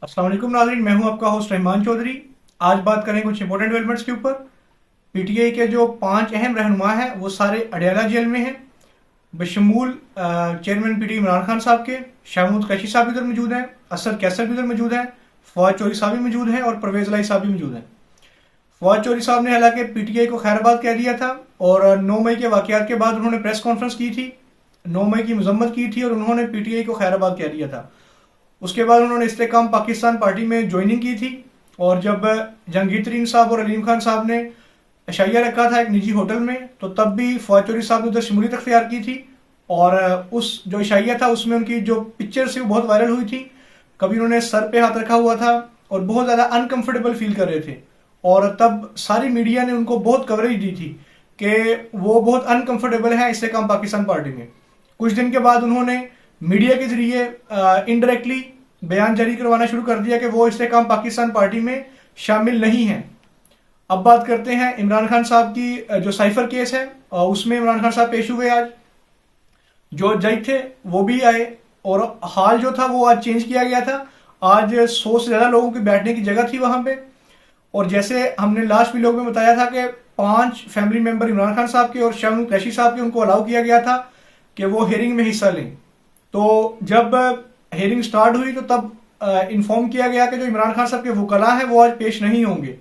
अस्सलाम वालेकुम नाज़रीन, मैं हूं आपका होस्ट रहमान चौधरी। आज बात करें कुछ इंपॉर्टेंट डेवलपमेंट्स के ऊपर। पीटीआई के जो 5 अहम रहनुमा हैं वो सारे अडयाला जेल में हैं, बशमूल चेयरमैन पीटीआई इमरान खान साहब के। शाहमूद कैशी साहब भी इधर मौजूद हैं, असद कैसर भी इधर मौजूद हैं, फवाद चौधरी साहब भी मौजूद हैं और परवेज लाई साहब भी मौजूद हैं। फवाद चौधरी साहब ने हालांकि पीटीआई को खैराबाद कह दिया था और 9 मई के वाकयात के बाद उन्होंने प्रेस कॉन्फ्रेंस की थी, 9 मई की मजम्मत की थी और उन्होंने पीटीआई को खैराबाद कह दिया था। उसके बाद उन्होंने इस्तेकाम पाकिस्तान पार्टी में ज्वाइनिंग की थी और जब जहांगीर तरीन साहब और अलीम खान साहब ने अशाइया रखा था एक निजी होटल में, तो तब भी फवाद चौधरी साहब ने उधर शमूलियत अख्तियार की थी और उस जो अशाइया था उसमें उनकी जो पिक्चर थी वो बहुत वायरल हुई थी। कभी उन्होंने सर पे हाथ रखा हुआ था और बहुत ज़्यादा अनकंफर्टेबल फील कर रहे थे और तब सारी मीडिया ने उनको बहुत कवरेज दी थी कि वो बहुत अनकंफर्टेबल है इस्तेकाम पाकिस्तान पार्टी में। कुछ दिन के बाद उन्होंने मीडिया के जरिए इनडायरेक्टली बयान जारी करवाना शुरू कर दिया कि वो इस्तेकाम पाकिस्तान पार्टी में शामिल नहीं हैं। अब बात करते हैं इमरान खान साहब की जो साइफर केस है, उसमें इमरान खान साहब पेश हुए। आज जो जज थे वो भी आए और हाल जो था वो आज चेंज किया गया था। आज 100 से ज्यादा लोगों की बैठने की जगह थी वहां पे और जैसे हमने लास्ट वीडियो में बताया था कि 5 फैमिली मेंबर इमरान खान साहब के और शाहमूद कैशी साहब के उनको अलाउ किया गया था कि वो हियरिंग में हिस्सा लें। तो जब हियरिंग स्टार्ट हुई तो तब इन्फॉर्म किया गया कि जो इमरान खान साहब के वकला हैं वो आज पेश नहीं होंगे।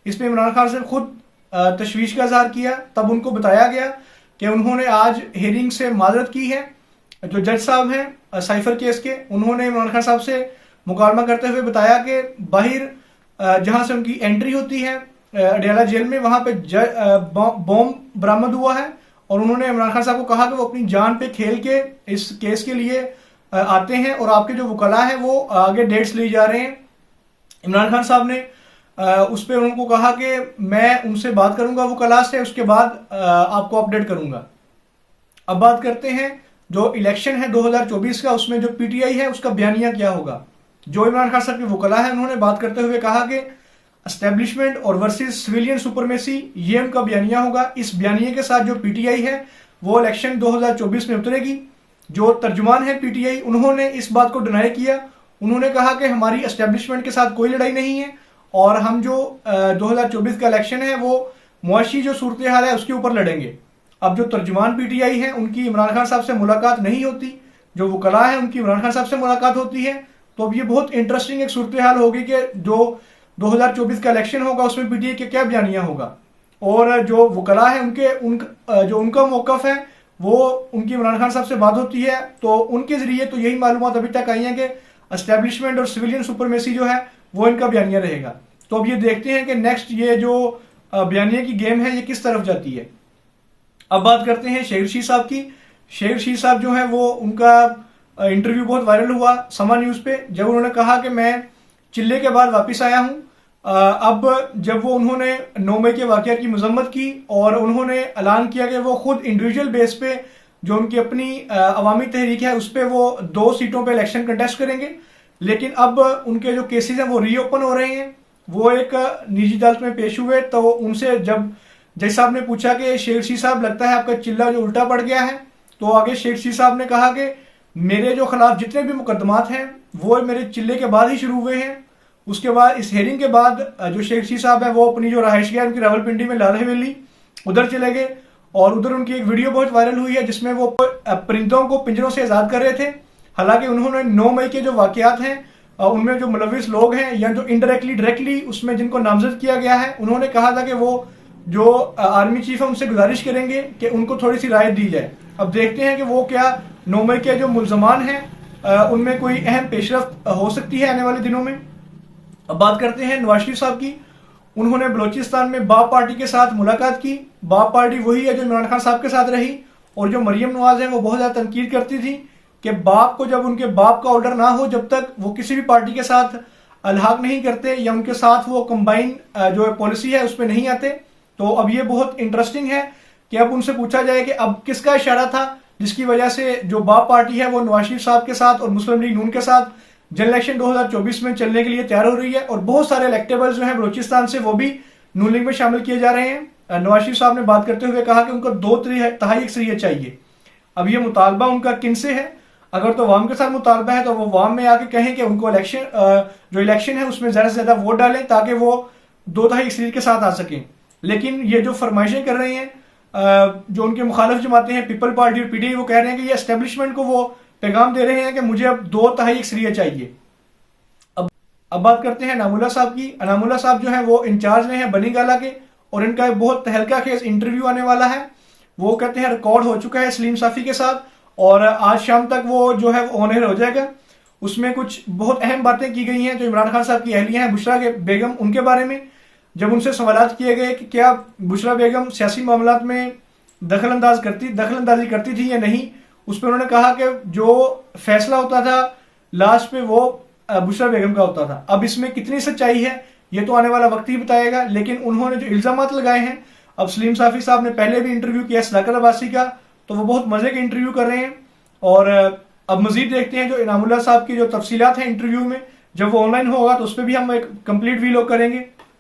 इस पर इमरान खान साहब खुद तशवीश का इजहार किया। तब उनको बताया गया कि उन्होंने आज हियरिंग से माजरत की है। जो जज साहब हैं साइफर केस के, उन्होंने इमरान खान साहब से मुकालमा करते हुए बताया कि बाहर जहां से उनकी एंट्री होती है अडयाला जेल में, वहां पे बॉम्ब बरामद हुआ है और उन्होंने इमरान खान साहब को कहा कि वो अपनी जान पे खेल के इस केस के लिए आते हैं और आपके जो वकला हैं वो आगे डेट्स ले जा रहे हैं। इमरान खान साहब ने उस पर उनको कहा कि मैं उनसे बात करूंगा वकला से, उसके बाद आपको अपडेट करूंगा। अब बात करते हैं जो इलेक्शन है 2024 का, उसमें जो पीटीआई है उसका बयानिया क्या होगा। जो इमरान खान साहब के वकला है उन्होंने बात करते हुए कहा कि एस्टेब्लिशमेंट और वर्सेस सिविलियन सुपरमेसी, ये उनका बयानिया होगा। इस बयानिए के साथ जो पीटीआई है वो इलेक्शन 2024 में उतरेगी। जो तर्जुमान है पीटीआई, उन्होंने इस बात को डिनाई किया। उन्होंने कहा कि हमारी एस्टेब्लिशमेंट के साथ कोई लड़ाई नहीं है और हम जो 2024 का इलेक्शन है वो मुआशी जो सूरत हाल है उसके ऊपर लड़ेंगे। अब जो तर्जुमान पीटीआई है उनकी इमरान खान साहब से मुलाकात नहीं होती, जो वकला है उनकी इमरान खान साहब से मुलाकात होती है। तो अब ये बहुत इंटरेस्टिंग एक सूरत हाल होगी कि जो 2024 का इलेक्शन होगा उसमें पीटीआई के क्या बयानिया होगा और जो वकला है जो उनका मौकफ है वो उनकी इमरान खान साहब से बात होती है। तो उनके जरिए तो यही मालूमात अभी तक आई है कि एस्टेब्लिशमेंट और सिविलियन सुपरमेसी जो है वो इनका बयानिया रहेगा। तो अब ये देखते हैं कि नेक्स्ट ये जो बयानिया की गेम है ये किस तरफ जाती है। अब बात करते हैं शेख रशीद साहब की। शेख रशीद साहब जो है वो उनका इंटरव्यू बहुत वायरल हुआ समा न्यूज पे, जब उन्होंने कहा कि मैं चिल्ले के बाद वापिस आया हूं। अब जब वो उन्होंने 9 मई के वाकयात की मजम्मत की और उन्होंने ऐलान किया कि वो खुद इंडिविजुअल बेस पे जो उनकी अपनी अवामी तहरीक है उस पर वो 2 सीटों पे इलेक्शन कंटेस्ट करेंगे, लेकिन अब उनके जो केसेस हैं वो रीओपन हो रहे हैं। वो एक निजी अदालत में पेश हुए तो उनसे जब जज साहब ने पूछा कि शेख रशीद साहब लगता है आपका चिल्ला जो उल्टा पड़ गया है, तो आगे शेख रशीद साहब ने कहा कि मेरे जो खिलाफ जितने भी मुकदमात हैं वो मेरे चिल्ले के बाद ही शुरू हुए हैं। उसके बाद इस हेयरिंग के बाद जो शेख रशीद साहब है वो अपनी जो रहायशगाह है उनकी रावलपिंडी में लाल हवेली उधर चले गए और उधर उनकी एक वीडियो बहुत वायरल हुई है जिसमें वो परिंदों को पिंजरों से आजाद कर रहे थे। हालांकि उन्होंने 9 मई के जो वाकयात हैं उनमें जो मुलविस लोग हैं या जो इनडायरेक्टली डायरेक्टली उसमें जिनको नामजद किया गया है, उन्होंने कहा था कि वो जो आर्मी चीफ है उनसे गुजारिश करेंगे कि उनको थोड़ी सी राहत दी जाए। अब देखते हैं कि वो क्या 9 मई के जो मुलजमान हैं उनमें कोई अहम पेशरफ हो सकती है आने वाले दिनों में। अब बात करते हैं नवाज शरीफ साहब की। उन्होंने बलोचिस्तान में बाप पार्टी के साथ मुलाकात की। बाप पार्टी वही है जो इमरान खान साहब के साथ रही और जो मरियम नवाज है वो बहुत ज्यादा तनकीद करती थी कि बाप को जब उनके बाप का ऑर्डर ना हो जब तक वो किसी भी पार्टी के साथ अलहाक नहीं करते या उनके साथ वो कंबाइन जो पॉलिसी है उस पर नहीं आते। तो अब ये बहुत इंटरेस्टिंग है कि अब उनसे पूछा जाए कि अब किसका इशारा था जिसकी वजह से जो बाप पार्टी है वो नवाज शरीफ साहब के साथ और मुस्लिम लीग नून के साथ जनरल इलेक्शन 2024 में चलने के लिए तैयार हो रही है और बहुत सारे इलेक्टेबल्स जो हैं बलोचिस्तान से वो भी नून लीग में शामिल किए जा रहे हैं। नवाज शरीफ साहब ने बात करते हुए कहा कि उनको 2 तिहाई अक्सरियत चाहिए। अब ये मुतालबा उनका किन से है? अगर तो वाम के साथ मुतालबा है तो वो वाम में आके कहें कि उनको जो इलेक्शन है उसमें ज्यादा से ज्यादा वोट डालें ताकि वो 2/3 अक्सरियत के साथ आ सकें। लेकिन ये जो फरमाइशें कर रहे हैं जो उनके मुखालिफ जमातें हैं, पीपल पार्टी और पीटीआई, वो कह रहे हैं कि ये एस्टेब्लिशमेंट को वो पैगाम दे रहे हैं कि मुझे अब 2/3 अक्सरियत चाहिए। अब बात करते हैं अनामुल्लाह साहब की। अनामुल्लाह साहब जो है वो इंचार्ज में है बनी गाला के, और इनका एक बहुत तहलका खेज इंटरव्यू आने वाला है। वो कहते हैं रिकॉर्ड हो चुका है सलीम साफी के साथ, और आज शाम तक वो जो है वो ऑन एयर हो जाएगा। उसमें कुछ बहुत अहम बातें की गई हैं जो इमरान खान साहब की अहलिया हैं बुशरा के बेगम, उनके बारे में। जब उनसे सवाल किए गए कि क्या बुशरा बेगम सियासी मामलात में दखलंदाजी करती थी या नहीं, उस पर उन्होंने कहा कि जो फैसला होता था लास्ट पे वो बुशरा बेगम का होता था। अब इसमें कितनी सच्चाई है ये तो आने वाला वक्त ही बताएगा, लेकिन उन्होंने जो इल्जामात लगाए हैं, अब सलीम साफी साहब ने पहले भी इंटरव्यू किया सदाकत अब्बासी का, तो वो बहुत मजे के इंटरव्यू कर रहे हैं। और अब मजीद देखते हैं जो इनामुल्लाह साहब की जो तफसीलात हैं इंटरव्यू में, जब वो ऑनलाइन होगा तो उस पर भी हम एक कंप्लीट वीलॉग करेंगे।